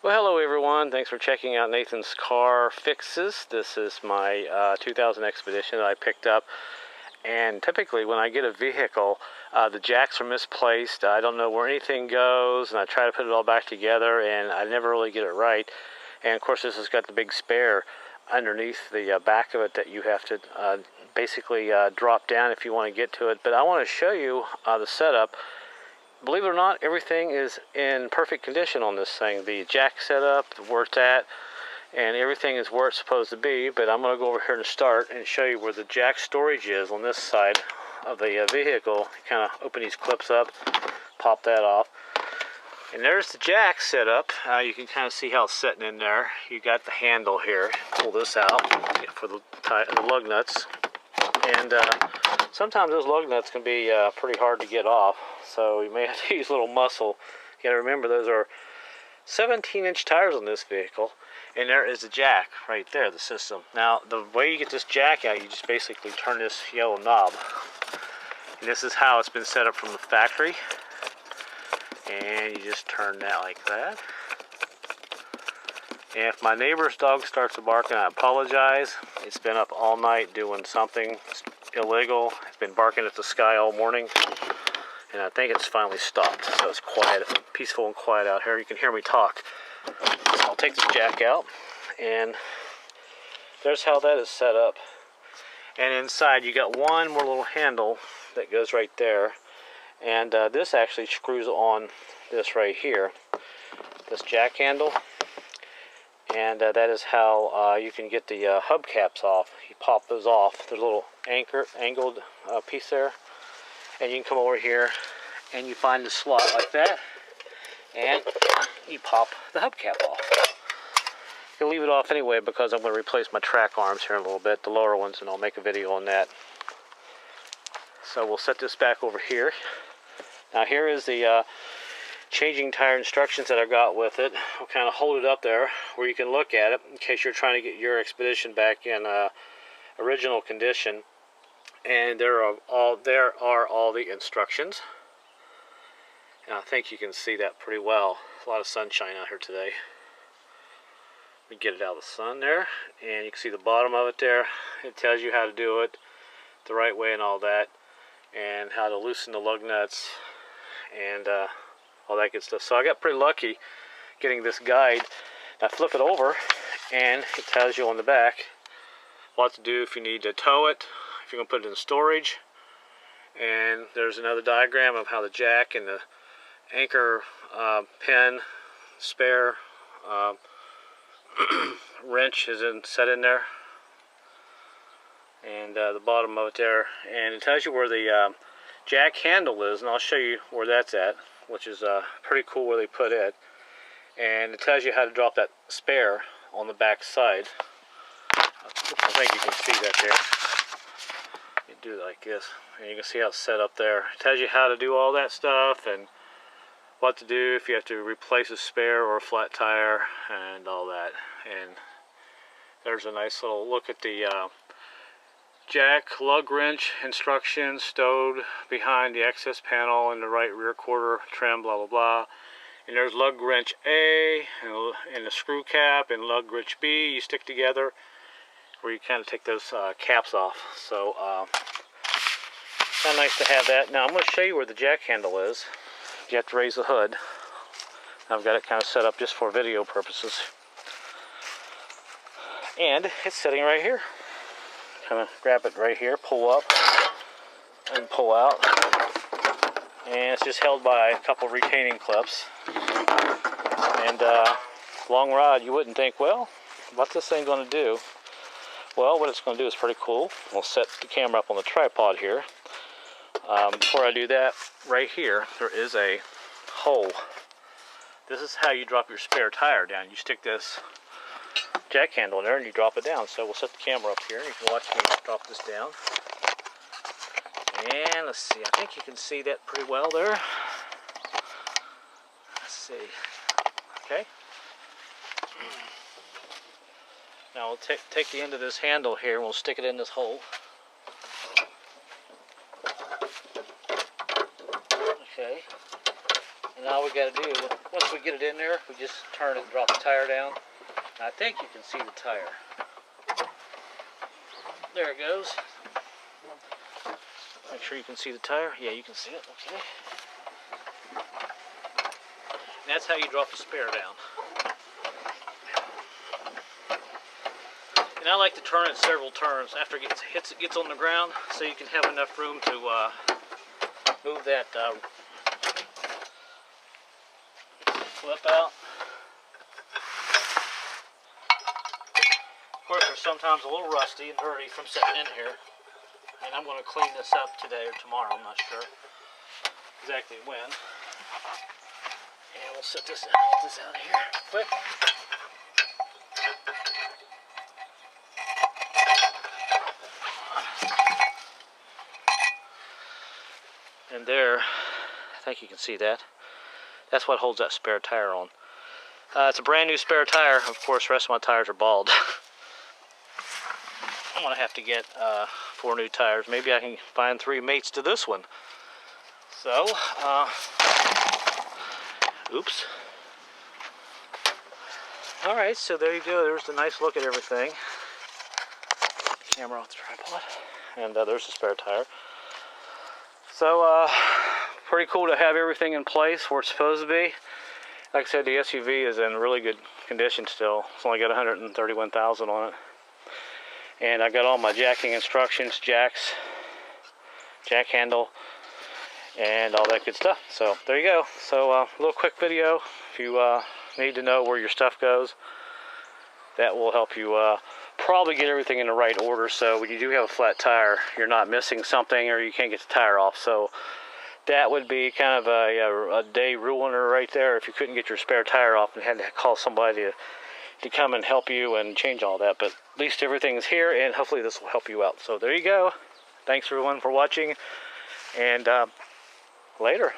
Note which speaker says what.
Speaker 1: Well, hello everyone. Thanks for checking out Nathan's Car Fixes. This is my 2000 Expedition that I picked up. And typically when I get a vehicle, the jacks are misplaced. I don't know where anything goes, and I try to put it all back together, and I never really get it right. And of course, this has got the big spare underneath the back of it that you have to basically drop down if you want to get to it. But I want to show you the setup. Believe it or not, everything is in perfect condition on this thing. The jack setup, where it's at, and everything is where it's supposed to be. But I'm going to go over here and start and show you where the jack storage is on this side of the vehicle. Kind of open these clips up, pop that off. And there's the jack setup. You can kind of see how it's sitting in there. You got the handle here. Pull this out for the lug nuts. And sometimes those lug nuts can be pretty hard to get off, so you may have to use a little muscle. You got to remember those are 17-inch tires on this vehicle, and there is the jack right there, the system. Now, the way you get this jack out, you just basically turn this yellow knob, and this is how it's been set up from the factory. And you just turn that like that. And if my neighbor's dog starts to bark, I apologize. It's been up all night doing something illegal. It's been barking at the sky all morning. And I think it's finally stopped. So it's quiet, peaceful and quiet out here. You can hear me talk. So I'll take this jack out. And there's how that is set up. And inside you got one more little handle that goes right there. And this actually screws on this right here. This jack handle. And that is how you can get the hubcaps off. You pop those off. There's a little angled piece there. And you can come over here and you find the slot like that. And you pop the hubcap off. You can leave it off anyway because I'm going to replace my track arms here in a little bit, the lower ones, and I'll make a video on that. So we'll set this back over here. Now here is the changing tire instructions that I got with it. I'll kind of hold it up there where you can look at it in case you're trying to get your Expedition back in original condition. And there are all the instructions. And I think you can see that pretty well. A lot of sunshine out here today. We get it out of the sun there, and you can see the bottom of it there. It tells you how to do it the right way and all that, and how to loosen the lug nuts and all that good stuff. So I got pretty lucky getting this guide. I flip it over and it tells you on the back what to do if you need to tow it, if you're going to put it in storage. And there's another diagram of how the jack and the anchor pin spare wrench is set in there. And the bottom of it there. And it tells you where the jack handle is, and I'll show you where that's at, which is pretty cool where they put it. And it tells you how to drop that spare on the back side. I think you can see that there. You do it like this, and you can see how it's set up there. It tells you how to do all that stuff and what to do if you have to replace a spare or a flat tire and all that. And there's a nice little look at the jack lug wrench instructions stowed behind the access panel in the right rear quarter trim, blah blah blah. And there's lug wrench A and the screw cap, and lug wrench B you stick together, where you kind of take those caps off. So kind of nice to have that. Now I'm going to show you where the jack handle is. You have to raise the hood. I've got it kind of set up just for video purposes, and it's sitting right here. Kind of grab it right here, pull up and pull out, and it's just held by a couple retaining clips. And long rod, you wouldn't think, well, what's this thing going to do? Well, what it's going to do is pretty cool. We'll set the camera up on the tripod here. Before I do that, right here there is a hole. This is how you drop your spare tire down. You stick this jack handle in there and you drop it down. So we'll set the camera up here and you can watch me drop this down. And let's see, I think you can see that pretty well there. Let's see. Okay. Now we'll take the end of this handle here and we'll stick it in this hole. Okay. And all we got to do, once we get it in there, we just turn it and drop the tire down. And I think you can see the tire. There it goes. Make sure you can see the tire. Yeah, you can see it. Okay. And that's how you drop the spare down. And I like to turn it several turns after it gets on the ground, so you can have enough room to move that flip out. Of course, they're sometimes a little rusty and dirty from sitting in here, and I'm going to clean this up today or tomorrow. I'm not sure exactly when. And we'll set this out of here quick. And there, I think you can see that. That's what holds that spare tire on. It's a brand new spare tire. Of course, the rest of my tires are bald. I'm gonna have to get 4 new tires. Maybe I can find 3 mates to this one. So, oops. All right, so there you go. There's a nice look at everything. Camera off the tripod, and there's the spare tire. So, pretty cool to have everything in place where it's supposed to be. Like I said, the SUV is in really good condition still. It's only got 131,000 on it. And I got all my jacking instructions, jacks, jack handle, and all that good stuff. So, there you go. So, a little quick video. If you need to know where your stuff goes, that will help you probably get everything in the right order, so when you do have a flat tire, you're not missing something or you can't get the tire off. So that would be kind of a day ruiner right there if you couldn't get your spare tire off and had to call somebody to come and help you and change all that. But at least everything's here, and hopefully this will help you out. So there you go. Thanks everyone for watching, and later.